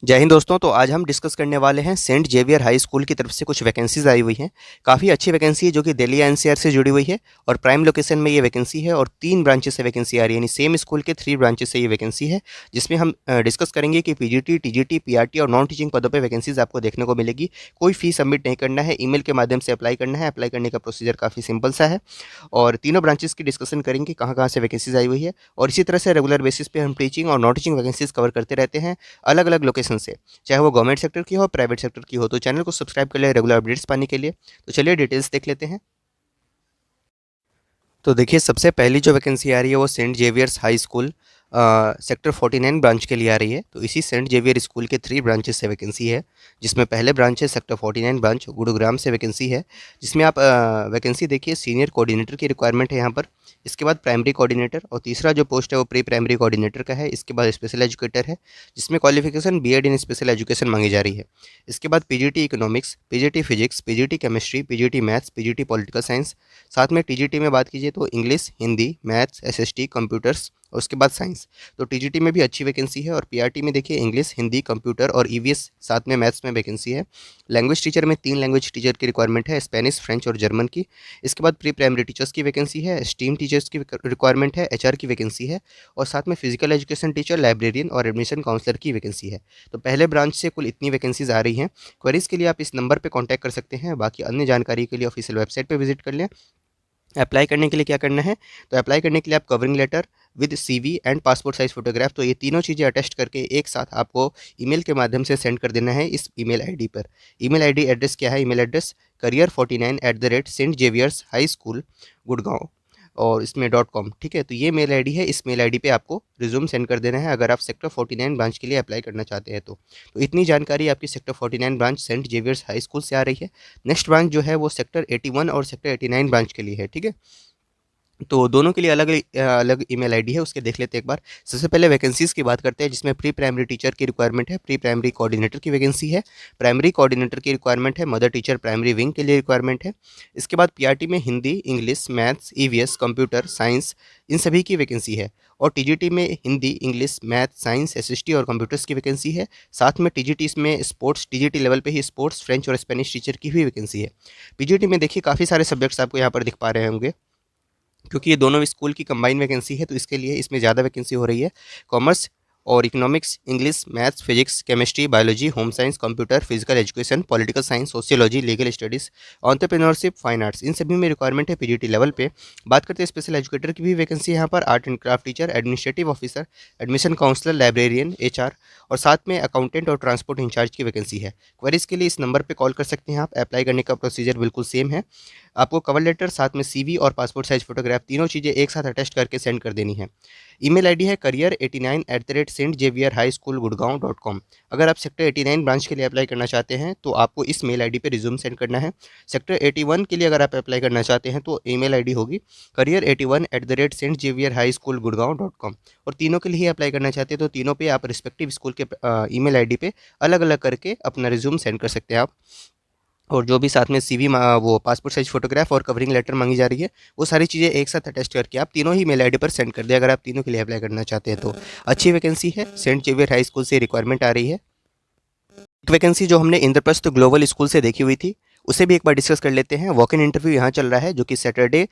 जय हिंद दोस्तों। तो आज हम डिस्कस करने वाले हैं सेंट जेवियर हाई स्कूल की तरफ से कुछ वैकेंसीज आई हुई हैं। काफ़ी अच्छी वैकेंसी है जो कि दिल्ली एनसीआर से जुड़ी हुई है और प्राइम लोकेशन में ये वैकेंसी है और 3 ब्रांचेस से वैकेंसी आ रही है, यानी सेम स्कूल के 3 ब्रांचेस से ये वैकेंसी है, जिसमें हम डिस्कस करेंगे कि पीजीटी, टीजीटी, पीआरटी और नॉन टीचिंग पदों पर वैकेंसीज आपको देखने को मिलेगी। कोई फीस सबमिट नहीं करना है, ईमेल के माध्यम से अप्लाई करना है। अप्लाई करने का प्रोसीजर काफ़ी सिंपल सा है और तीनों ब्रांचेस की डिस्कशन करेंगे कहाँ-कहाँ से वैकेंसीज आई हुई है और इसी तरह से रेगुलर बेसिस पे हम टीचिंग और नॉन टीचिंग वैकेंसीज कवर करते रहते हैं अलग-अलग लोकेशन से, चाहे वो गवर्नमेंट सेक्टर की हो, प्राइवेट सेक्टर की हो। तो चैनल को सब्सक्राइब कर ले रेगुलर अपडेट्स पाने के लिए। तो चलिए डिटेल्स देख लेते हैं। तो देखिए, सबसे पहली जो वैकेंसी आ रही है वो Saint Xavier's High School sector 49 branch के लिए आ रही है। तो इसी सेंट जेवियर स्कूल के 3 ब्रांचेस से वैकेंसी है, जिसमें पहले ब्रांच है सेक्टर 49 ब्रांच गुरुग्राम से वैकेंसी है, जिसमें आप वैकेंसी देखिए सीनियर कोऑर्डिनेटर की रिक्वायरमेंट है यहाँ पर। इसके बाद प्राइमरी कोऑर्डिनेटर और तीसरा जो पोस्ट है वो प्री प्राइमरी कोऑर्डिनेटर का है। इसके बाद स्पेशल एजुकेटर है, जिसमें क्वालिफिकेशन बीएड इन स्पेशल एजुकेशन मांगी जा रही है। इसके बाद PGT economics, PGT physics, PGT chemistry, PGT maths, PGT political science. साथ में टीजीटी में बात कीजिए तो English, Hindi, maths, SST, computers और उसके बाद साइंस। तो टीजीटी में भी अच्छी वैकेंसी है और पीआरटी में देखिए इंग्लिश, हिंदी, कंप्यूटर और ईवीएस, साथ में मैथ्स में वैकेंसी है। लैंग्वेज टीचर में 3 लैंग्वेज टीचर की रिक्वायरमेंट है, स्पेनिश, फ्रेंच और जर्मन की। इसके बाद प्री प्राइमरी टीचर्स की वैकेंसी है, स्टीम टीचर्स की रिक्वायरमेंट है, एचआर की वैकेंसी है और साथ में फिजिकल एजुकेशन टीचर, लाइब्रेरियन और एडमिशन काउंसलर की वैकेंसी है। तो पहले ब्रांच से कुल इतनी वैकेंसीज आ रही हैं। क्वेरीज के लिए आप इस नंबर पर कॉन्टैक्ट कर सकते हैं। बाकी अन्य जानकारी के लिए ऑफिशियल वेबसाइट पर विजिट कर लें। अप्लाई करने के लिए क्या करना है, तो अप्लाई करने के लिए आप covering letter with CV and passport size photograph, तो ये तीनों चीज़ें अटेस्ट करके एक साथ आपको ईमेल के माध्यम से सेंड कर देना है इस ईमेल आईडी पर। ईमेल आईडी एड्रेस क्या है, ईमेल एड्रेस career49@st.javiers-high-school गुड़गांव और इसमें .com, ठीक है। तो ये मेल आईडी है, इस मेल आईडी पे आपको रिज्यूम सेंड कर देना है अगर आप सेक्टर 49 ब्रांच के लिए अप्लाई करना चाहते हैं तो इतनी जानकारी आपकी sector 49 branch Saint Xavier's High School से आ रही है। नेक्स्ट ब्रांच जो है वो सेक्टर 81 और सेक्टर 89 ब्रांच के लिए है, ठीक है। तो दोनों के लिए अलग अलग ईमेल आईडी है, उसके देख लेते हैं एक बार। सबसे पहले वैकेंसीज़ की बात करते हैं, जिसमें प्री प्राइमरी टीचर की रिक्वायरमेंट है, प्री प्राइमरी कोऑर्डिनेटर की वैकेंसी है, प्राइमरी कोऑर्डिनेटर की रिक्वायरमेंट है, मदर टीचर प्राइमरी विंग के लिए रिक्वायरमेंट है। इसके बाद पीआरटी में Hindi, English, maths, EVS, computer science, इन सभी की वैकेंसी है और टीजीटी में Hindi, English, math, science, SST और कंप्यूटर्स की वैकेंसी है। साथ में टीजीटी में स्पोर्ट्स, टीजीटी लेवल पे ही स्पोर्ट्स, फ्रेंच और स्पेनिश टीचर की भी वैकेंसी है। पीजीटी में देखिए काफ़ी सारे सब्जेक्ट्स आपको यहाँ पर दिख पा रहे होंगे, क्योंकि ये दोनों स्कूल की कंबाइन वैकेंसी है तो इसके लिए इसमें ज़्यादा वैकेंसी हो रही है। कॉमर्स और economics, English, maths, physics, chemistry, biology, home science, computer, physical education, political science, sociology, legal studies, entrepreneurship, fine arts, इन सभी में रिक्वायरमेंट है पीजीटी लेवल पे। बात करते हैं स्पेशल एजुकेटर की भी वैकेंसी है यहाँ पर, art and craft teacher, administrative officer, admission counsellor, librarian, HR और साथ में अकाउंटेंट और ट्रांसपोर्ट इंचार्ज की वैकेंसी है। क्वेरीज के लिए इस नंबर पर कॉल कर सकते हैं आप। अप्लाई करने का प्रोसीजर बिल्कुल सेम है। आपको कवर लेटर, साथ में सीवी और पासपोर्ट साइज फोटोग्राफ, तीनों चीज़ें एक साथ अटेस्ट करके सेंड कर देनी है। ईमेल आईडी है career89@stjavier-high-school-gurgaon.com। अगर आप सेक्टर 89 ब्रांच के लिए अप्लाई करना चाहते हैं तो आपको इस मेल आईडी पे रिज्यूम सेंड करना है। सेक्टर 81 के लिए अगर आप अप्लाई करना चाहते हैं तो ईमेल आईडी होगी career81@stjavier-high-school-gurgaon.com। और तीनों के लिए अप्लाई करना चाहते हैं तो तीनों पे आप रिस्पेक्टिव स्कूल के ईमेल आईडी पे अलग अलग करके अपना रिज्यूम सेंड कर सकते हैं आप। और जो भी साथ में सीवी वो पासपोर्ट साइज फोटोग्राफ और कवरिंग लेटर मांगी जा रही है, वो सारी चीज़ें एक साथ अटेस्ट करके आप तीनों ही मेल आईडी पर सेंड कर दें अगर आप तीनों के लिए अप्लाई करना चाहते हैं तो। अच्छी वैकेंसी है, सेंट जेवियर हाई स्कूल से रिक्वायरमेंट आ रही है। एक वैकेंसी जो हमने इंद्रप्रस्थ ग्लोबल स्कूल से देखी हुई थी, उसे भी एक बार डिस्कस कर लेते हैं। वॉक इन इंटरव्यू यहाँ चल रहा है, जो कि सैटरडे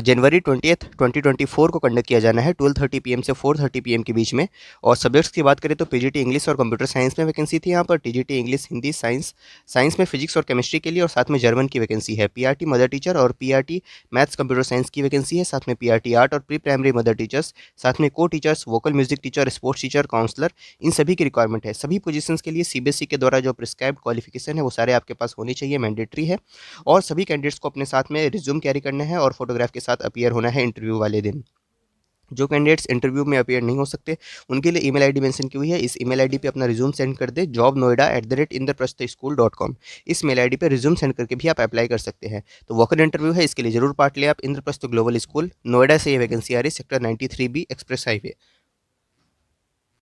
जनवरी 20th 2024 को कंडक्ट किया जाना है 12:30 PM से 4:30 PM के बीच में। और सब्जेक्ट्स की बात करें तो पीजीटी इंग्लिश और कंप्यूटर साइंस में वैकेंसी थी यहाँ पर, TGT English, Hindi, science, science में फिजिक्स और केमिस्ट्री के लिए और साथ में जर्मन की वैकेंसी है। पीआरटी मदर टीचर और पीआरटी मैथ्स कंप्यूटर साइंस की वैकेंसी है, साथ में पीआरटी आर्ट और प्री प्राइमरी मदर टीचर्स, साथ में co teachers, vocal music teacher, sports teacher, counsellor, इन सभी की रिक्वायरमेंट है। सभी पोजीशंस के लिए सीबीएसई के द्वारा जो प्रिस्क्राइब्ड क्वालिफिकेशन है वो सारे आपके पास होनी चाहिए, मैंडेटरी है। और सभी कैंडिडेट्स को अपने साथ में रिज्यूम कैरी करना है और फोटोग्राफ के साथ अपीयर होना है इंटरव्यू वाले दिन। जो कैंडिडेट्स इंटरव्यू में अपीयर नहीं हो सकते उनके लिए ईमेल आईडी मेंशन की हुई है, इस ईमेल आईडी पे अपना रिज्यूम सेंड कर दे jobnoida@indraprasthaschool.com। इस मेल आईडी पे रिज्यूम सेंड करके भी आप अप्लाई कर सकते हैं। तो वॉक इन इंटरव्यू है, इसके लिए जरूर पार्ट लें आप। इंद्रप्रस्थ ग्लोबल स्कूल नोएडा से ये वैकेंसी आ रही है, सेक्टर 93B एक्सप्रेस हाईवे।